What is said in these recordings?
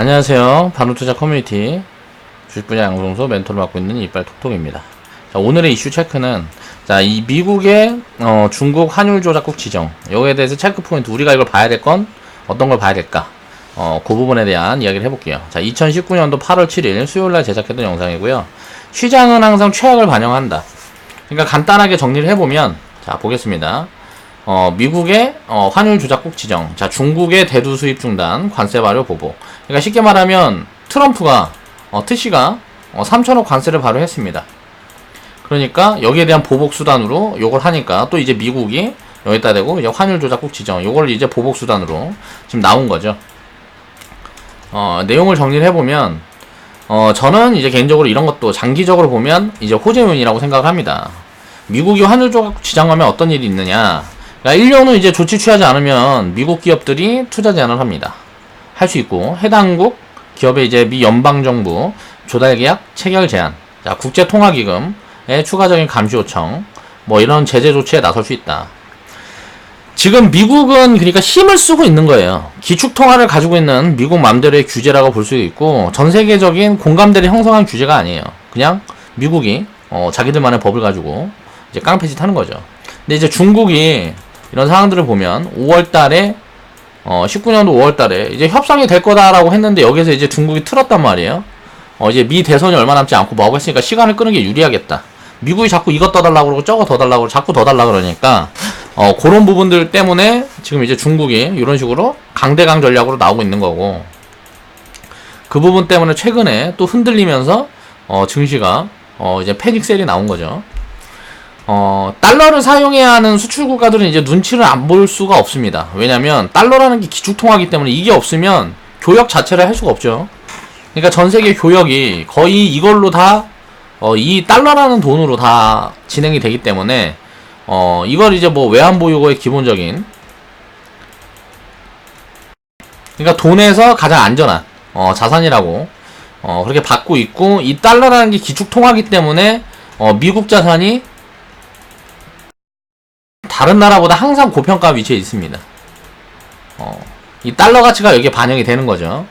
안녕하세요. 바누투자 커뮤니티 주식 분야 양성소 멘토를 맡고 있는 이빨 톡톡입니다. 자, 오늘의 이슈 체크는 이 미국의 중국 환율 조작국 지정 여기에 대해서 체크 포인트, 우리가 이걸 봐야 될 건 어떤 걸 봐야 될까, 그 부분에 대한 이야기를 해볼게요. 자, 2019년도 8월 7일 수요일날 제작했던 영상이고요. 시장은 항상 최악을 반영한다. 그러니까 간단하게 정리를 해보면, 자, 보겠습니다. 미국의 환율 조작국 지정, 자, 중국의 대두 수입 중단, 관세 발효 보복. 그러니까 쉽게 말하면 트럼프가 트시가 3천억 관세를 발효했습니다. 그러니까 여기에 대한 보복 수단으로 요걸 하니까 또 이제 미국이 여기다 대고 이제 환율 조작국 지정, 요걸 이제 보복 수단으로 지금 나온 거죠. 내용을 정리를 해보면, 저는 이제 개인적으로 이런 것도 장기적으로 보면 이제 호재 요인이라고 생각을 합니다. 미국이 환율 조작국 지정하면 어떤 일이 있느냐? 그러니까 1년 후 이제 조치 취하지 않으면 미국 기업들이 투자 제한을 합니다. 할 수 있고, 해당국 기업의 이제 미 연방정부 조달 계약 체결 제한, 자, 국제통화기금의 추가적인 감시 요청, 뭐 이런 제재 조치에 나설 수 있다. 지금 미국은 그러니까 힘을 쓰고 있는 거예요. 기축통화를 가지고 있는 미국 맘대로의 규제라고 볼 수 있고, 전 세계적인 공감대를 형성한 규제가 아니에요. 그냥 미국이 자기들만의 법을 가지고 이제 깡패짓 하는 거죠. 근데 이제 중국이 이런 상황들을 보면 5월달에 19년도 5월달에 이제 협상이 될 거다라고 했는데, 여기서 이제 중국이 틀었단 말이에요. 이제 미 대선이 얼마 남지 않고 뭐하고 했으니까 시간을 끄는 게 유리하겠다. 미국이 자꾸 이것 더 달라고 그러고 저거 더 달라고 그러고 자꾸 더 달라고 그러니까 그런 부분들 때문에 지금 이제 중국이 이런 식으로 강대강 전략으로 나오고 있는 거고, 그 부분 때문에 최근에 또 흔들리면서 증시가 이제 패닉 셀이 나온 거죠. 달러를 사용해야 하는 수출 국가들은 이제 눈치를 안 볼 수가 없습니다. 왜냐면 달러라는 게 기축통화이기 때문에 이게 없으면 교역 자체를 할 수가 없죠. 그러니까 전 세계 교역이 거의 이걸로 다 이 달러라는 돈으로 다 진행이 되기 때문에 이걸 이제 뭐 외환보유고의 기본적인, 그러니까 돈에서 가장 안전한 자산이라고 그렇게 받고 있고, 이 달러라는 게 기축통화이기 때문에 미국 자산이 다른 나라보다 항상 고평가 위치에 있습니다. 이 달러 가치가 여기에 반영이 되는 거죠.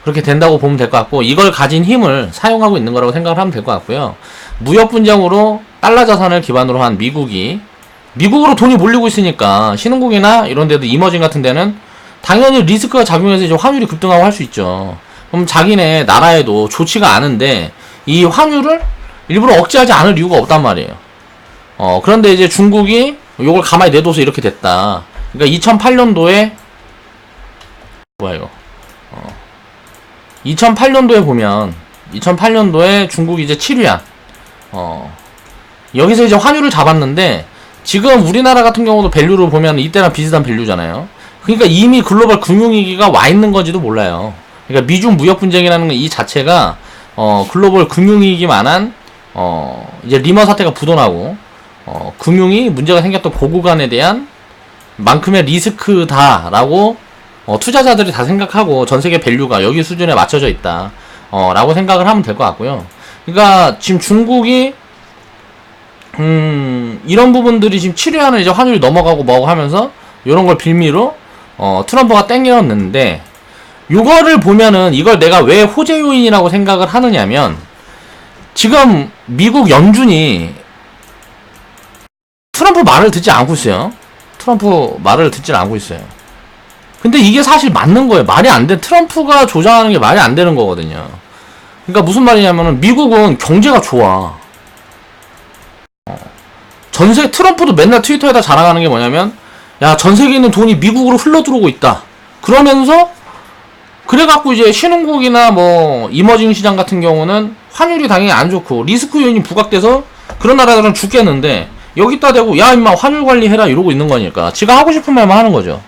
그렇게 된다고 보면 될 것 같고, 이걸 가진 힘을 사용하고 있는 거라고 생각을 하면 될 것 같고요. 무역 분쟁으로 달러 자산을 기반으로 한 미국으로 돈이 몰리고 있으니까 신흥국이나 이런 데도 이머징 같은 데는 당연히 리스크가 작용해서 이제 환율이 급등하고 할 수 있죠. 그럼 자기네 나라에도 좋지가 않은데 이 환율을 일부러 억제하지 않을 이유가 없단 말이에요. 그런데 이제 중국이 요걸 가만히 내둬서 이렇게 됐다. 그러니까 2008년도에 뭐야 이거? 2008년도에 보면 2008년도에 중국이 이제 7위안 여기서 이제 환율을 잡았는데, 지금 우리나라 같은 경우도 밸류를 보면 이때랑 비슷한 밸류잖아요. 그러니까 이미 글로벌 금융위기가 와 있는 건지도 몰라요. 그러니까 미중 무역 분쟁이라는 이 자체가 글로벌 금융위기만한 이제 리먼 사태가 부도나고 금융이 문제가 생겼던 그 구간에 대한 만큼의 리스크다라고 투자자들이 다 생각하고 전 세계 밸류가 여기 수준에 맞춰져 있다 라고 생각을 하면 될 것 같고요. 그러니까 지금 중국이 이런 부분들이 지금 7위안을 이제 환율이 넘어가고 뭐하고 하면서 이런 걸 빌미로 트럼프가 땡겼는데, 요거를 보면은 이걸 내가 왜 호재 요인이라고 생각을 하느냐면, 지금 미국 연준이 트럼프 말을 듣지 않고 있어요. 트럼프 말을 듣지 않고 있어요. 근데 이게 사실 맞는 거예요. 말이 안 돼. 트럼프가 조장하는 게 말이 안 되는 거거든요. 그러니까 무슨 말이냐면은 미국은 경제가 좋아. 트럼프도 맨날 트위터에다 자랑하는 게 뭐냐면, 야, 전 세계에 있는 돈이 미국으로 흘러 들어오고 있다. 그러면서 그래갖고 이제 신흥국이나 뭐 이머징 시장 같은 경우는 환율이 당연히 안 좋고 리스크 요인이 부각돼서 그런 나라들은 죽겠는데, 여기다 대고 야 임마 환율 관리해라 이러고 있는 거니까 지가 하고 싶은 말만 하는 거죠.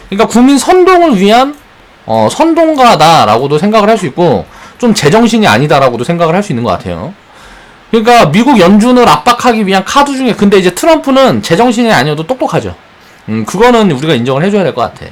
그러니까 국민 선동을 위한 선동가다라고도 생각을 할 수 있고, 좀 제정신이 아니다라고도 생각을 할 수 있는 것 같아요. 그러니까 미국 연준을 압박하기 위한 카드 중에, 근데 이제 트럼프는 제정신이 아니어도 똑똑하죠. 그거는 우리가 인정을 해줘야 될 것 같아.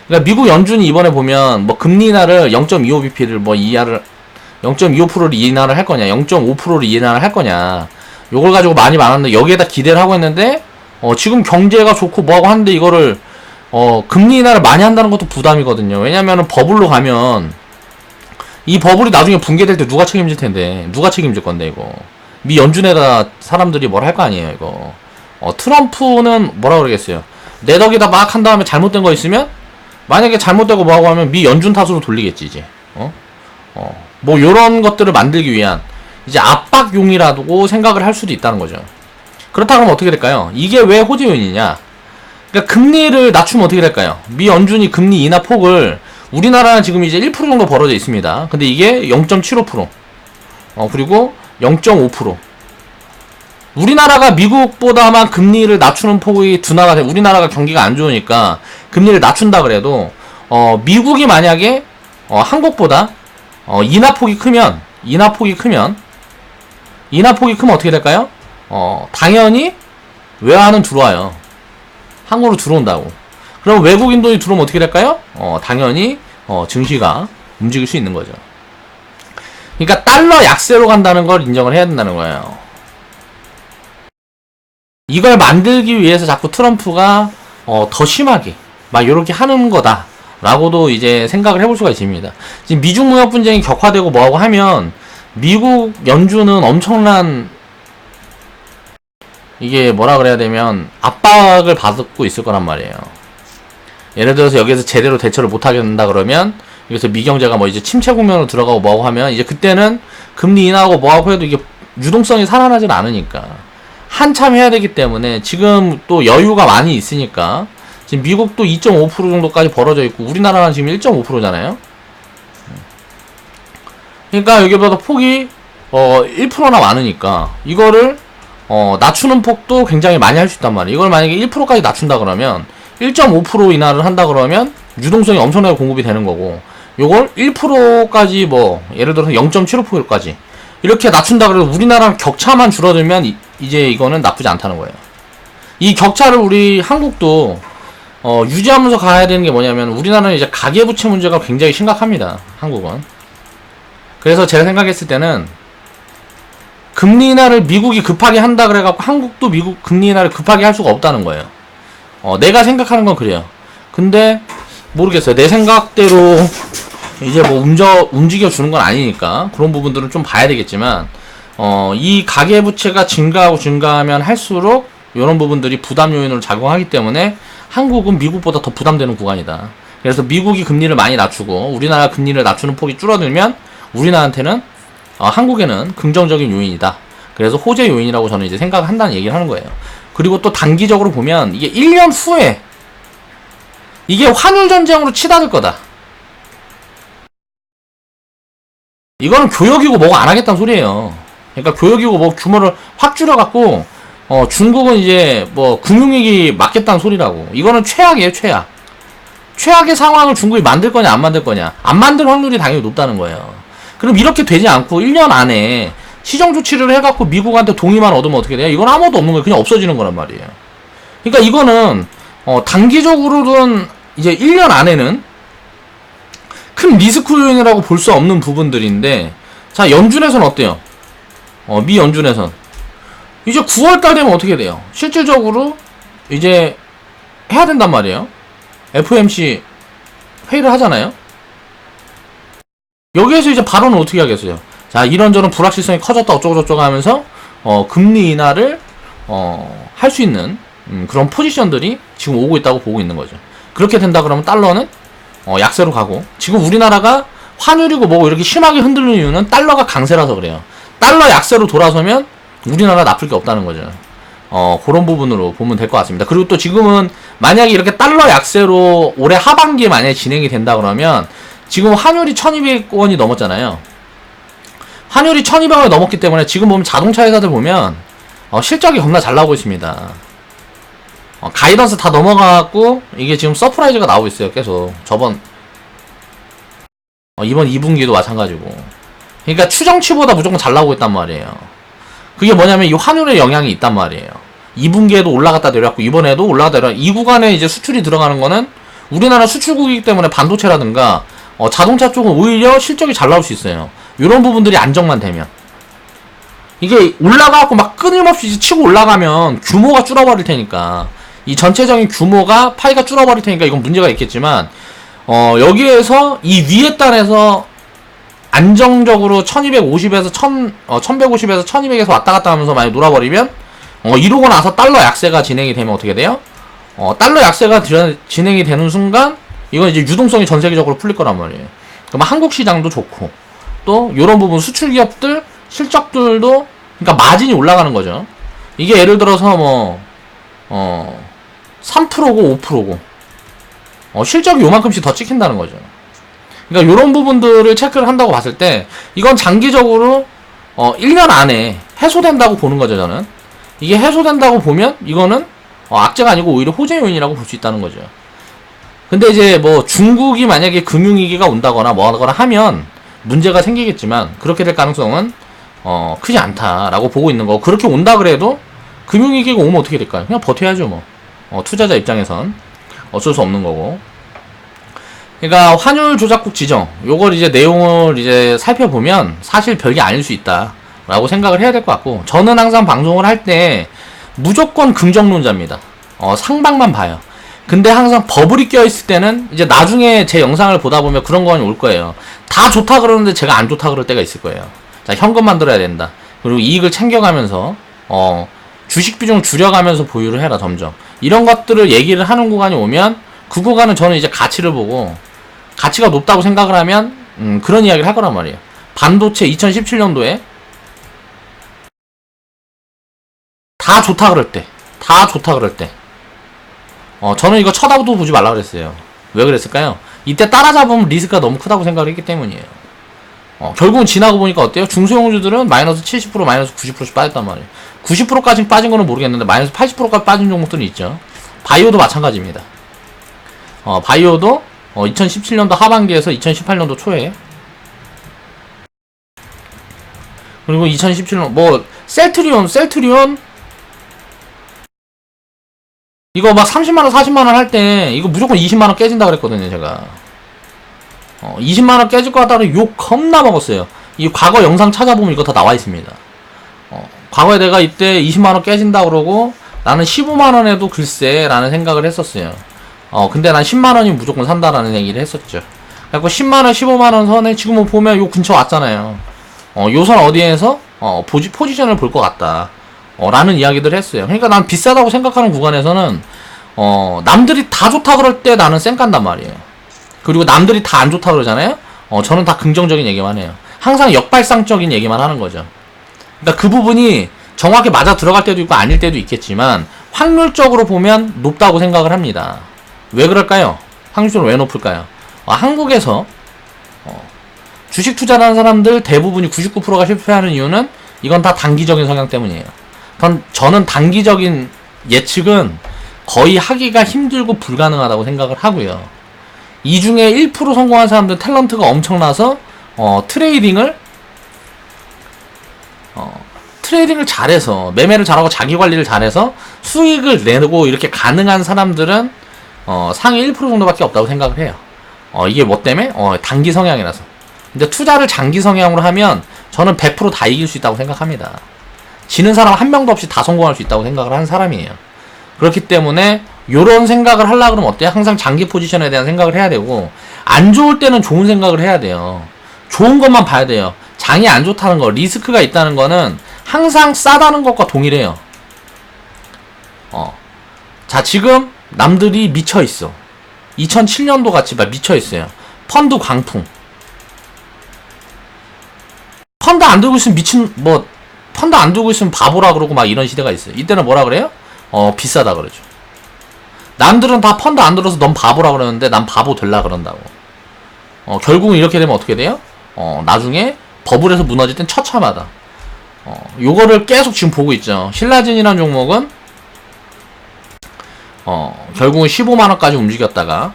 그러니까 미국 연준이 이번에 보면 뭐 금리 인하를 0.25bp를 뭐 0.25%를 인하를 할 거냐, 0.5%를 인하를 할 거냐, 요걸 가지고 많이 많았는데 여기에다 기대를 하고 있는데 지금 경제가 좋고 뭐하고 하는데 이거를 금리 인하를 많이 한다는 것도 부담이거든요. 왜냐면은 버블로 가면 이 버블이 나중에 붕괴될 때 누가 책임질 텐데, 누가 책임질 건데 이거. 미 연준에다 사람들이 뭘 할 거 아니에요 이거. 트럼프는 뭐라 그러겠어요. 내 덕이다 막 한 다음에 잘못된 거 있으면, 만약에 잘못되고 뭐하고 하면 미 연준 탓으로 돌리겠지 이제. 뭐 요런 것들을 만들기 위한 이제 압박용이라고 생각을 할 수도 있다는 거죠. 그렇다고 하면 어떻게 될까요? 이게 왜 호재 요인이냐? 그러니까 금리를 낮추면 어떻게 될까요? 미 연준이 금리 인하 폭을, 우리나라는 지금 이제 1% 정도 벌어져 있습니다. 근데 이게 0.75%, 그리고 0.5%. 우리나라가 미국보다만 금리를 낮추는 폭이 둔화가 돼. 우리나라가 경기가 안 좋으니까 금리를 낮춘다 그래도, 미국이 만약에 한국보다 인하폭이 크면 어떻게 될까요? 당연히 외화는 들어와요. 한국으로 들어온다고. 그럼 외국인 돈이 들어오면 어떻게 될까요? 당연히 증시가 움직일 수 있는 거죠. 그러니까 달러 약세로 간다는 걸 인정을 해야 된다는 거예요. 이걸 만들기 위해서 자꾸 트럼프가 더 심하게 막 이렇게 하는 거다 라고도 이제 생각을 해볼 수가 있습니다. 지금 미중 무역 분쟁이 격화되고 뭐하고 하면 미국 연준은 엄청난, 이게 뭐라 그래야 되면 압박을 받고 있을 거란 말이에요. 예를 들어서 여기에서 제대로 대처를 못하게 된다 그러면, 여기서 미경제가 뭐 이제 침체 국면으로 들어가고 뭐하고 하면, 이제 그때는 금리 인하하고 뭐하고 해도 이게 유동성이 살아나질 않으니까 한참 해야 되기 때문에, 지금 또 여유가 많이 있으니까, 지금 미국도 2.5% 정도까지 벌어져 있고 우리나라는 지금 1.5%잖아요. 그러니까 여기보다 폭이 1%나 많으니까 이거를 낮추는 폭도 굉장히 많이 할 수 있단 말이에요. 이걸 만약에 1%까지 낮춘다 그러면 1.5% 인하를 한다 그러면 유동성이 엄청나게 공급이 되는 거고, 요걸 1%까지 뭐 예를 들어서 0.75%까지 이렇게 낮춘다 그래도 우리나라랑 격차만 줄어들면 이제 이거는 나쁘지 않다는 거예요. 이 격차를 우리 한국도 유지하면서 가야 되는 게 뭐냐면, 우리나라는 이제 가계부채 문제가 굉장히 심각합니다. 한국은. 그래서 제가 생각했을 때는 금리 인하를 미국이 급하게 한다 그래갖고 한국도 미국 금리 인하를 급하게 할 수가 없다는 거예요. 내가 생각하는 건 그래요. 근데 모르겠어요. 내 생각대로 이제 뭐 움직여 주는 건 아니니까 그런 부분들은 좀 봐야 되겠지만, 이 가계부채가 증가하면 할수록 이런 부분들이 부담 요인으로 작용하기 때문에 한국은 미국보다 더 부담되는 구간이다. 그래서 미국이 금리를 많이 낮추고 우리나라 금리를 낮추는 폭이 줄어들면 우리나라한테는, 한국에는 긍정적인 요인이다. 그래서 호재 요인이라고 저는 이제 생각을 한다는 얘기를 하는 거예요. 그리고 또 단기적으로 보면 이게 1년 후에 이게 환율 전쟁으로 치닫을 거다. 이거는 교역이고 뭐가 안 하겠다는 소리예요. 그러니까 교역이고 뭐 규모를 확 줄여갖고 중국은 이제 뭐 금융위기 막겠다는 소리라고. 이거는 최악이에요, 최악. 최악의 상황을 중국이 만들 거냐 안 만들 거냐. 안 만들 확률이 당연히 높다는 거예요. 그럼 이렇게 되지 않고 1년 안에 시정 조치를 해갖고 미국한테 동의만 얻으면 어떻게 돼요? 이건 아무것도 없는 거예요. 그냥 없어지는 거란 말이에요. 그러니까 이거는 단기적으로는 이제 1년 안에는 큰 리스크 요인이라고 볼 수 없는 부분들인데, 자, 연준에서는 어때요? 미 연준에선 이제 9월달 되면 어떻게 돼요? 실질적으로 이제 해야 된단 말이에요. FOMC 회의를 하잖아요. 여기에서 이제 발언을 어떻게 하겠어요? 자, 이런저런 불확실성이 커졌다 어쩌고저쩌고 하면서 금리 인하를 할 수 있는 그런 포지션들이 지금 오고 있다고 보고 있는 거죠. 그렇게 된다 그러면 달러는 약세로 가고, 지금 우리나라가 환율이고 뭐고 이렇게 심하게 흔들리는 이유는 달러가 강세라서 그래요. 달러 약세로 돌아서면 우리나라 나쁠 게 없다는 거죠. 그런 부분으로 보면 될 것 같습니다. 그리고 또 지금은 만약에 이렇게 달러 약세로 올해 하반기에 만약에 진행이 된다 그러면, 지금 환율이 1200원이 넘었잖아요. 환율이 1200원이 넘었기 때문에 지금 보면 자동차 회사들 보면 실적이 겁나 잘 나오고 있습니다. 가이던스 다 넘어가갖고 이게 지금 서프라이즈가 나오고 있어요. 계속 이번 2분기도 마찬가지고. 그러니까 추정치보다 무조건 잘 나오고 있단 말이에요. 그게 뭐냐면 이 환율의 영향이 있단 말이에요. 2분기에도 올라갔다 내려왔고 이번에도 올라갔다 내려왔고, 이 구간에 이제 수출이 들어가는 거는 우리나라 수출국이기 때문에 반도체라든가 자동차 쪽은 오히려 실적이 잘 나올 수 있어요. 이런 부분들이 안정만 되면. 이게 올라가고 막 끊임없이 치고 올라가면 규모가 줄어버릴 테니까, 이 전체적인 규모가 파이가 줄어버릴 테니까 이건 문제가 있겠지만, 여기에서 이 위에 단에서 안정적으로 1250에서 1150에서 1200에서 왔다 갔다 하면서 많이 놀아버리면 이러고 나서 달러 약세가 진행이 되면 어떻게 돼요? 달러 약세가 진행이 되는 순간 이건 이제 유동성이 전 세계적으로 풀릴 거란 말이에요. 그럼 한국 시장도 좋고 또 이런 부분 수출 기업들 실적들도 그러니까 마진이 올라가는 거죠. 이게 예를 들어서 3%고 5%고 실적이 요만큼씩 더 찍힌다는 거죠. 그러니까 이런 부분들을 체크를 한다고 봤을 때 이건 장기적으로 1년 안에 해소된다고 보는 거죠. 저는 이게 해소된다고 보면 이거는 악재가 아니고 오히려 호재 요인이라고 볼 수 있다는 거죠. 근데 이제 뭐 중국이 만약에 금융위기가 온다거나 뭐하거나 하면 문제가 생기겠지만 그렇게 될 가능성은 크지 않다라고 보고 있는 거고, 그렇게 온다 그래도 금융위기가 오면 어떻게 될까요? 그냥 버텨야죠 뭐. 투자자 입장에선 어쩔 수 없는 거고. 그러니까 환율 조작국 지정 요걸 이제 내용을 이제 살펴보면 사실 별게 아닐 수 있다라고 생각을 해야 될 것 같고, 저는 항상 방송을 할 때 무조건 긍정론자입니다. 상방만 봐요. 근데 항상 버블이 껴있을 때는 이제 나중에 제 영상을 보다 보면 그런 거 올 거예요. 다 좋다 그러는데 제가 안 좋다 그럴 때가 있을 거예요. 자, 현금 만들어야 된다. 그리고 이익을 챙겨가면서 주식 비중을 줄여가면서 보유를 해라 점점. 이런 것들을 얘기를 하는 구간이 오면 그 구간은 저는 이제 가치를 보고 가치가 높다고 생각을 하면 그런 이야기를 할 거란 말이에요. 반도체 2017년도에 다 좋다 그럴 때 저는 이거 쳐다도 보지 말라 그랬어요. 왜 그랬을까요? 이때 따라잡으면 리스크가 너무 크다고 생각을 했기 때문이에요. 결국은 지나고 보니까 어때요? 중소형주들은 마이너스 70% 마이너스 90%씩 빠졌단 말이에요. 90%까지 빠진 거는 모르겠는데 마이너스 80%까지 빠진 종목들은 있죠. 바이오도 마찬가지입니다. 바이오도 2017년도 하반기에서 2018년도 초에, 그리고 2017년 뭐 셀트리온 이거 막 30만원 40만원 할 때 이거 무조건 20만원 깨진다 그랬거든요 제가. 20만원 깨질 것 같다고 욕 겁나 먹었어요. 이 과거 영상 찾아보면 이거 다 나와 있습니다. 과거에 내가 이때 20만원 깨진다 그러고 나는 15만원에도 글쎄 라는 생각을 했었어요. 근데 난 10만원이 무조건 산다라는 얘기를 했었죠. 그래서 10만원 15만원 선에 지금 보면 요 근처 왔잖아요. 요 선 어디에서 포지션을 볼 것 같다 라는 이야기들 했어요. 그러니까 난 비싸다고 생각하는 구간에서는 남들이 다 좋다 그럴 때 나는 쌩 깐단 말이에요. 그리고 남들이 다 안 좋다 그러잖아요. 저는 다 긍정적인 얘기만 해요. 항상 역발상적인 얘기만 하는 거죠. 그러니까 그 부분이 정확히 맞아 들어갈 때도 있고 아닐 때도 있겠지만 확률적으로 보면 높다고 생각을 합니다. 왜 그럴까요? 확률적으로 왜 높을까요? 한국에서 주식 투자를 하는 사람들 대부분이 99%가 실패하는 이유는 이건 다 단기적인 성향 때문이에요. 저는 단기적인 예측은 거의 하기가 힘들고 불가능하다고 생각을 하고요. 이 중에 1% 성공한 사람들 탤런트가 엄청나서 트레이딩을 잘해서 매매를 잘하고 자기 관리를 잘해서 수익을 내고 이렇게 가능한 사람들은 상위 1% 정도밖에 없다고 생각을 해요. 이게 뭐 때문에? 단기 성향이라서. 근데 투자를 장기 성향으로 하면 저는 100% 다 이길 수 있다고 생각합니다. 지는 사람 한 명도 없이 다 성공할 수 있다고 생각을 하는 사람이에요. 그렇기 때문에 요런 생각을 하려고 그러면 어때요? 항상 장기 포지션에 대한 생각을 해야 되고, 안 좋을 때는 좋은 생각을 해야 돼요. 좋은 것만 봐야 돼요. 장이 안 좋다는 거, 리스크가 있다는 거는 항상 싸다는 것과 동일해요. 자, 지금 남들이 미쳐있어. 2007년도 같이 막 미쳐있어요. 펀드 광풍. 펀드 안 들고 있으면 펀드 안 들고 있으면 바보라 그러고 막 이런 시대가 있어요. 이때는 뭐라 그래요? 비싸다 그러죠. 남들은 다 펀드 안 들어서 넌 바보라 그러는데 난 바보 될라 그런다고. 결국은 이렇게 되면 어떻게 돼요? 나중에 버블에서 무너질 땐 처참하다. 요거를 계속 지금 보고 있죠. 신라진이라는 종목은 결국은 15만원까지 움직였다가,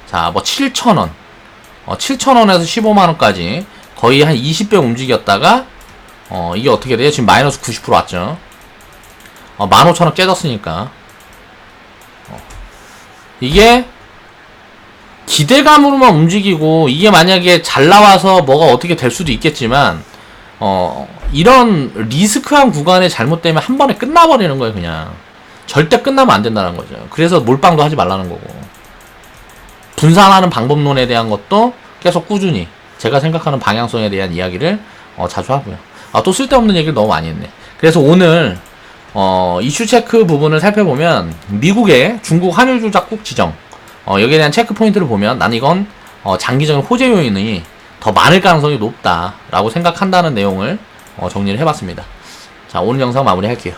자, 뭐 7,000원 7,000원에서 15만원까지 거의 한 20배 움직였다가 이게 어떻게 돼요? 지금 마이너스 90% 왔죠. 15,000원 깨졌으니까. 이게 기대감으로만 움직이고, 이게 만약에 잘 나와서 뭐가 어떻게 될 수도 있겠지만 이런 리스크한 구간에 잘못되면 한 번에 끝나버리는 거예요. 그냥 절대 끝나면 안 된다는 거죠. 그래서 몰빵도 하지 말라는 거고, 분산하는 방법론에 대한 것도 계속 꾸준히 제가 생각하는 방향성에 대한 이야기를 자주 하고요. 또 쓸데없는 얘기를 너무 많이 했네. 그래서 오늘 이슈 체크 부분을 살펴보면 미국의 중국 환율 조작국 지정 여기에 대한 체크 포인트를 보면 난 이건 장기적인 호재 요인이 더 많을 가능성이 높다라고 생각한다는 내용을 정리를 해봤습니다. 자, 오늘 영상 마무리할게요.